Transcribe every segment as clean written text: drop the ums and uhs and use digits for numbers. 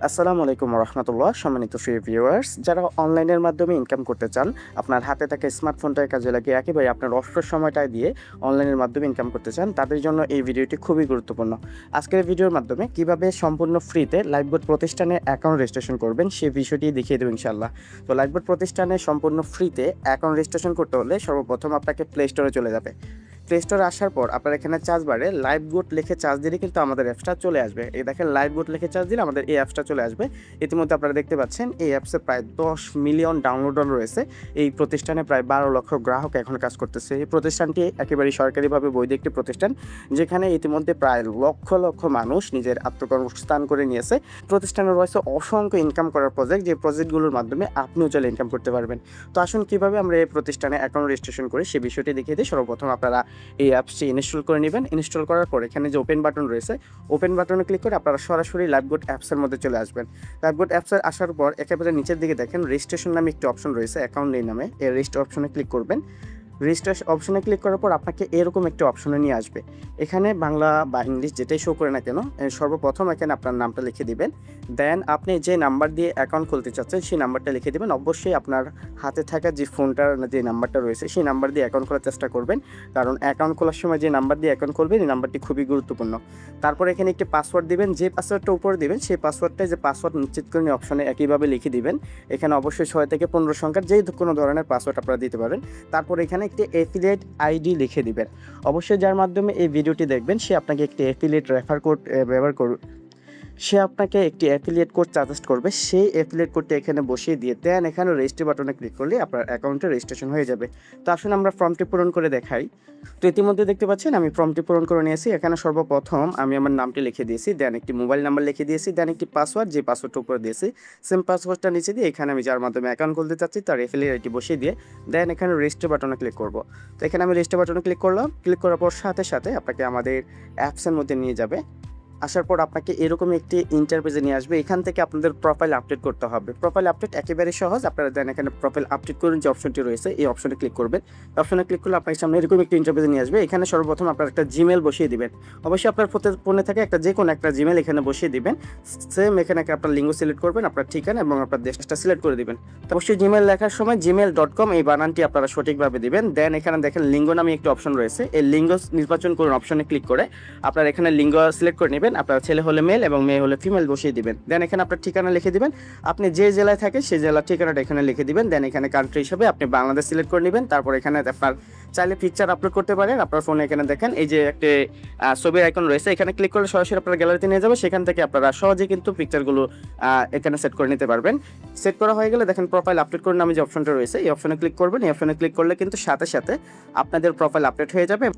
আসসালামু আলাইকুম রহমতুল্লাহ। সম্মানিত প্রিয় ভিউয়ার্স, যারা অনলাইনের মাধ্যমে ইনকাম করতে চান, আপনার হাতে থাকা স্মার্টফোনটাকে কাজে লাগিয়ে একেবারে আপনার অবসর সময়টা দিয়ে অনলাইনের মাধ্যমে ইনকাম করতে চান, তাদের জন্য এই ভিডিওটি খুবই গুরুত্বপূর্ণ। আজকের ভিডিওর মাধ্যমে কিভাবে সম্পূর্ণ ফ্রিতে লাইফবোট প্রতিষ্ঠানে অ্যাকাউন্ট রেজিস্ট্রেশন করবেন সেই বিষয়টি দেখিয়ে দেবো ইনশাআল্লাহ। তো লাইফবোট প্রতিষ্ঠানে সম্পূর্ণ ফ্রিতে অ্যাকাউন্ট রেজিস্ট্রেশন করতে হলে সর্বপ্রথম আপনাকে প্লে স্টোরে চলে যাবে। প্লে স্টোরে আসার পর আপনার এখানে চার্জ বারে লাইফবোট লিখে চার্জ দিলে কিন্তু আমাদের অ্যাপসটা চলে আসবে। এই দেখেন, লাইফবোট লিখে চার্জ দিলে আমাদের এই অ্যাপসটা চলে আসবে। ইতিমধ্যে আপনারা দেখতে পাচ্ছেন এই অ্যাপসে প্রায় 10 মিলিয়ন ডাউনলোডার রয়েছে। এই প্রতিষ্ঠানে প্রায় 12 লক্ষ গ্রাহক এখন কাজ করতেছে। এই প্রতিষ্ঠানটি একেবারেই সরকারিভাবে বৈধ একটি প্রতিষ্ঠান, যেখানে ইতিমধ্যে প্রায় লক্ষ লক্ষ মানুষ নিজের আত্মকর্মস্থান করে নিয়েছে। প্রতিষ্ঠানে রয়েছে অসংখ্য ইনকাম করার প্রজেক্ট, যে প্রজেক্টগুলোর মাধ্যমে আপনিও চলে ইনকাম করতে পারবেন। তো আসুন কীভাবে আমরা এই প্রতিষ্ঠানে অ্যাকাউন্ট রেজিস্ট্রেশন করি সেই বিষয়টি দেখিয়ে দিই। সর্বপ্রথম আপনারা এই অ্যাপসটি ইনস্টল করে নেবেন। ইনস্টল করার পর এখানে যে ওপেন বাটন রয়েছে, ওপেন বাটনে ক্লিক করে আপনারা সরাসরি লাইফবোট অ্যাপসের মধ্যে চলে আসবেন। লাইফবোট অ্যাপসে আসার পর একেবারে নিচের দিকে দেখেন রেজিস্ট্রেশন নামে একটি অপশন রয়েছে, অ্যাকাউন্ট নেই নামে। এই রেজিস্টার অপশনে ক্লিক করবেন। রেজিস্ট্রেশন অপশনে ক্লিক করার পর আপনাকে এরকম একটি অপশনে নিয়ে আসবে। এখানে বাংলা বা ইংলিশ যেটাই শো করে না কেন, সর্বপ্রথম এখানে আপনার নামটা লিখে দিবেন। দেন আপনি যে নাম্বার দিয়ে অ্যাকাউন্ট খুলতে চাচ্ছেন সেই নাম্বারটা লিখে দেবেন। অবশ্যই আপনার হাতে থাকা যে ফোনটার যে নাম্বারটা রয়েছে সেই নাম্বার দিয়ে অ্যাকাউন্ট খোলার চেষ্টা করবেন, কারণ অ্যাকাউন্ট খোলার সময় যে নাম্বার দিয়ে অ্যাকাউন্ট খুলবেন এই নাম্বারটি খুবই গুরুত্বপূর্ণ। তারপর এখানে একটি পাসওয়ার্ড দিবেন। যে পাসওয়ার্ডটা উপরে দিবেন সেই পাসওয়ার্ডটাই যে পাসওয়ার্ড নিশ্চিত করে অপশনে একইভাবে লিখে দিবেন। এখানে অবশ্যই 6 থেকে 15 সংখ্যার যে কোনো ধরনের পাসওয়ার্ড আপনারা দিতে পারেন। তারপর এখানে একটি এফিলিয়েট আইডি লিখে দিবেন। অবশ্যই যার মাধ্যমে এই ভিডিওটি দেখবেন সে আপনাকে একটি এফিলিয়েট রেফার কোড ব্যবহার করবে, সে আপনাকে একটি অ্যাফিলিয়েট কোড সাজেস্ট করবে। সেই অ্যাফিলিয়েট কোডটা এখানে বসিয়ে দিয়ে দেন এখানে রেজিস্ট্রি বাটনে ক্লিক করলে আপনার অ্যাকাউন্টে রেজিস্ট্রেশন হয়ে যাবে। তো আসুন আমরা ফর্মটি পূরণ করে দেখাই। তো ইতিমধ্যে দেখতে পাচ্ছেন আমি ফর্মটি পূরণ করে নিয়েছি। এখানে সর্বপ্রথম আমি আমার নামটি লিখে দিয়েছি, দেন একটি মোবাইল নাম্বার লিখে দিয়েছি, দেন একটি পাসওয়ার্ড, যে পাসওয়ার্ডটা উপরে দিয়েছি সেম পাসওয়ার্ডটা নিচে দিয়ে এখানে আমি যার মাধ্যমে অ্যাকাউন্ট খুলতে চাচ্ছি তার অ্যাফিলিয়েট আইডি বসিয়ে দিয়ে দেন এখানে রেজিস্ট্রি বাটনে ক্লিক করব। তো এখানে আমি রেজিস্ট্রি বাটনে ক্লিক করলাম। ক্লিক করার পর সাথে সাথে আপনাকে আমাদের অ্যাপসের মধ্যে নিয়ে যাবে। আসার পর আপনাকে এরকম একটি ইন্টারফেসে নিয়ে আসবে। এখান থেকে আপনাদের প্রোফাইল আপডেট করতে হবে। প্রোফাইল আপডেট একেবারে সহজ। আপনারা দেন এখানে প্রোফাইল আপডেট করুন যে অপশনটি রয়েছে এই অপশনে ক্লিক করবেন। অপশনে ক্লিক করলে আপনার সামনে এরকম একটি ইন্টারফেসে নিয়ে আসবে। এখানে সর্বপ্রথম আপনার একটা জিমেল বসিয়ে দিবেন। অবশ্যই আপনার ফোনে থাকে একটা যে কোনো একটা জিমেল এখানে বসিয়ে দিবেন। সেম এখানে আপনার লিঙ্গ সিলেক্ট করবেন, আপনার ঠিকানা এবং আপনার দেশটা সিলেক্ট করে দিবেন। অবশ্যই জিমেল লেখার সময় gmail.com এই বানানটি আপনারা সঠিকভাবে দিবেন। দেন এখানে দেখেন লিঙ্গ নামে একটি অপশন রয়েছে, এই লিঙ্গ নির্বাচন করুন। অপশনে ক্লিক করে আপনার এখানে লিঙ্গ সিলেক্ট করে নেবেন। আপনার ছেলে হলে মেল এবং মেয়ে হলে ফিমেল বসিয়ে দিবেন। দেন এখানে আপনার ঠিকানা লিখে দিবেন। আপনি যে জেলায় থাকেন সেই জেলার ঠিকানাটা এখানে লিখে দিবেন। দেন এখানে কান্ট্রি হিসেবে আপনি বাংলাদেশ সিলেক্ট করে নেবেন। তারপর এখানে আপনার চাইলে পিকচার আপলোড করতে পারেন। আপনার ফোনে এখানে দেখেন এই যে একটি ছবির আইকন রয়েছে, এখানে ক্লিক করলে সরাসরি আপনার গ্যালারিতে নিয়ে যাবে। সেখান থেকে আপনারা সহজে কিন্তু পিকচারগুলো এখানে সেট করে নিতে পারবেন। সেট করা হয়ে গেলে দেখেন প্রোফাইল আপডেট করে নামে যে অপশনটা রয়েছে এই অপশনে ক্লিক করবেন। এই অপশনে ক্লিক করলে কিন্তু সাথে সাথে আপনাদের প্রোফাইল আপডেট হয়ে যাবে।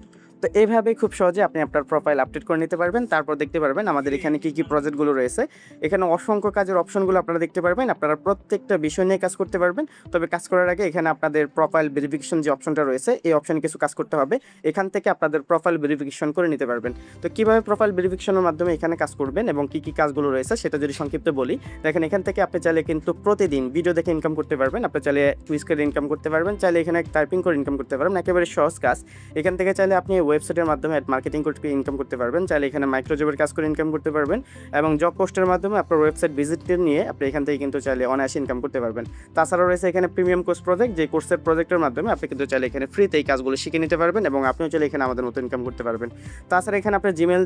তো এইভাবে খুব সহজে আপনি আপনার প্রোফাইল আপডেট করে নিতে পারবেন। তারপর দেখতে পারবেন আমাদের এখানে কী কী প্রজেক্টগুলো রয়েছে। এখানে অসংখ্য কাজের অপশনগুলো আপনারা দেখতে পারবেন। আপনারা প্রত্যেকটা বিষয় নিয়ে কাজ করতে পারবেন। তবে কাজ করার আগে এখানে আপনাদের প্রোফাইল ভেরিফিকেশন যে অপশনটা রয়েছে এই অপশনে কিছু কাজ করতে হবে। এখান থেকে আপনাদের প্রোফাইল ভেরিফিকেশন করে নিতে পারবেন। তো কীভাবে প্রোফাইল ভেরিফিকেশনের মাধ্যমে এখানে কাজ করবেন এবং কী কী কাজগুলো রয়েছে সেটা যদি সংক্ষিপ্ত বলি, দেখেন এখান থেকে আপনি চাইলে কিন্তু প্রতিদিন ভিডিও দেখে ইনকাম করতে পারবেন। আপনি চাইলে টুইস করে ইনকাম করতে পারবেন, চাইলে এখানে টাইপিং করে ইনকাম করতে পারবেন। একেবারে সহজ কাজ। এখান থেকে চাইলে আপনি ওয়েবসাইটের মাধ্যমে মার্কেটিং করতে ইনকাম করতে পারবেন, চাইলে এখানে মাইক্রোজবের কাজ করে ইনকাম করতে পারবেন এবং জব পোস্টের মাধ্যমে আপনার ওয়েবসাইট ভিজিট নিয়ে আপনি এখান থেকে কিন্তু চাইলে অনায়াসে ইনকাম করতে পারবেন। তাছাড়াও রয়েছে এখানে প্রিমিয়াম কোর্স প্রজেক্ট, যে কোর্সের প্রজেক্টের মাধ্যমে আপনি কিন্তু চাইলে এখানে ফ্রিতে এই কাজগুলো শিখে নিতে পারবেন এবং আপনিও চাইলে এখানে আমাদের মতো ইনকাম করতে পারবেন। তাছাড়া এখানে আপনি জিমেল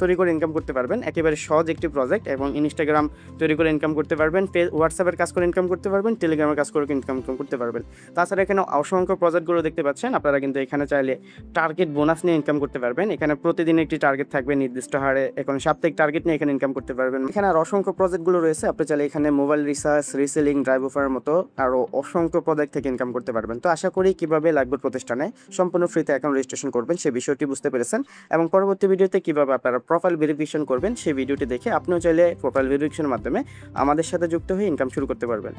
তৈরি করে ইনকাম করতে পারবেন, একেবারে সহজ একটি প্রজেক্ট, এবং ইনস্টাগ্রাম তৈরি করে ইনকাম করতে পারবেন, হোয়াটসঅ্যাপের কাজ করে ইনকাম করতে পারবেন, টেলিগ্রামের কাজ করে ইনকাম করতে পারবেন। তাছাড়া এখানে অসংখ্য প্রজেক্টগুলো দেখতে পাচ্ছেন। আপনারা কিন্তু এখানে চাইলে টার্গেট বোনাস নিয়ে ইনকাম করতে পারবেন। এখানে প্রতিদিন একটি টার্গেট থাকবে নির্দিষ্ট হারে, এখন সাপ্তাহিক টার্গেট নিয়ে এখানে ইনকাম করতে পারবেন। এখানে আর অসংখ্য প্রজেক্টগুলো রয়েছে। আপনি চাইলে এখানে মোবাইল রিসার্চ, রিসেলিং, ড্রাইভ অফারের মতো আরও অসংখ্য প্রজেক্ট থেকে ইনকাম করতে পারবেন। তো আশা করি কীভাবে লাইফবোট প্রতিষ্ঠানে সম্পূর্ণ ফ্রিতে অ্যাকাউন্ট রেজিস্ট্রেশন করবেন সেই বিষয়টি বুঝতে পেরেছেন, এবং পরবর্তী ভিডিওতে কীভাবে আপনারা প্রোফাইল ভেরিফিকেশন করবেন সেই ভিডিওটি দেখে আপনিও চাইলে প্রোফাইল ভেরিফিকেশনের মাধ্যমে আমাদের সাথে যুক্ত হয়ে ইনকাম শুরু করতে পারবেন।